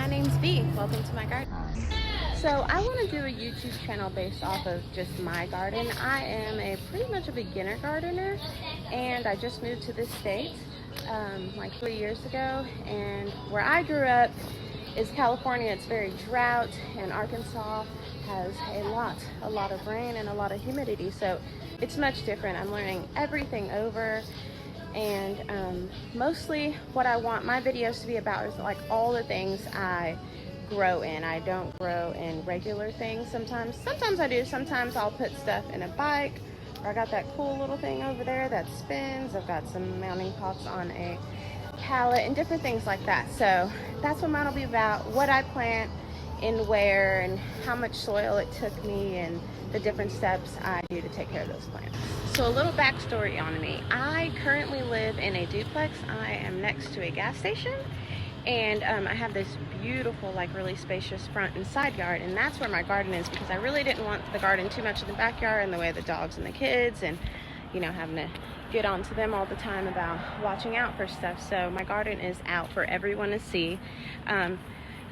name's V. Welcome to my garden. So I want to do a YouTube channel based off of just my garden. I am a pretty much a beginner gardener, and I just moved to this state like 3 years ago. And where I grew up is California. It's very drought, and Arkansas has a lot of rain and a lot of humidity. So it's much different. I'm learning everything over. And mostly what I want my videos to be about is like all the things I grow in. I don't grow in regular things sometimes. Sometimes I do. Sometimes I'll put stuff in a bike, or I got that cool little thing over there that spins. I've got some mounting pots on a pallet and different things like that. So that's what mine will be about, what I plant and where, and how much soil it took me, and the different steps I do to take care of those plants. So a little backstory on me. I currently live in a duplex. I am next to a gas station, and I have this beautiful, like really spacious front and side yard, and that's where my garden is, because I really didn't want the garden too much in the backyard in the way of the dogs and the kids, and you know, having to get onto them all the time about watching out for stuff. So my garden is out for everyone to see. I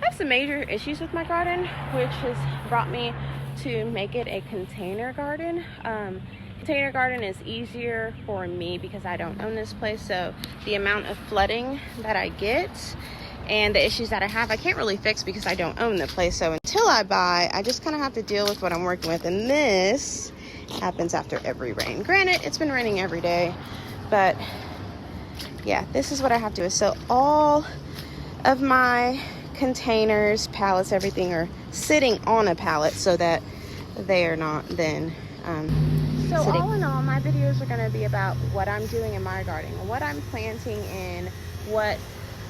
have some major issues with my garden, which has brought me to make it a container garden. Container garden is easier for me because I don't own this place, so the amount of flooding that I get and the issues that I have, I can't really fix because I don't own the place. So until I buy, I just kind of have to deal with what I'm working with, and this happens after every rain. Granted, it's been raining every day, but yeah, this is what I have to do. So all of my containers, pallets, everything are sitting on a pallet so that they are not then so sitting. All in all, my videos are going to be about what I'm doing in my garden, what I'm planting in, what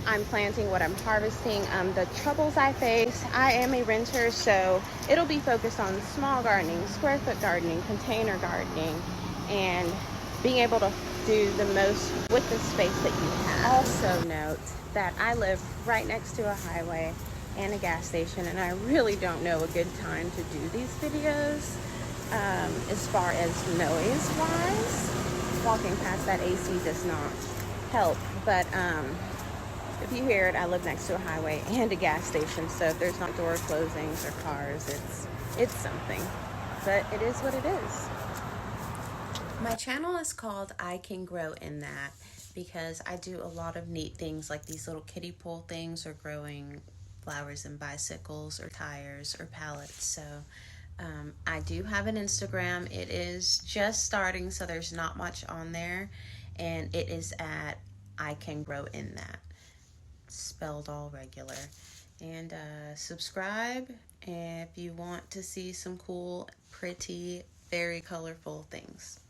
I'm planting, what I'm harvesting, the troubles I face. I am a renter, so it'll be focused on small gardening, square foot gardening, container gardening, and being able to do the most with the space that you have. Also note that I live right next to a highway and a gas station, and I really don't know a good time to do these videos as far as noise wise. Walking past that AC does not help, but if you hear it, I live next to a highway and a gas station, so if there's not door closings or cars, it's something, but it is what it is. My channel is called I Can Grow In That because I do a lot of neat things like these little kiddie pool things, or growing flowers and bicycles or tires or pallets. So I do have an Instagram. It is just starting, so there's not much on there, and it is at I Can Grow In That, spelled all regular. And subscribe if you want to see some cool, pretty, very colorful things.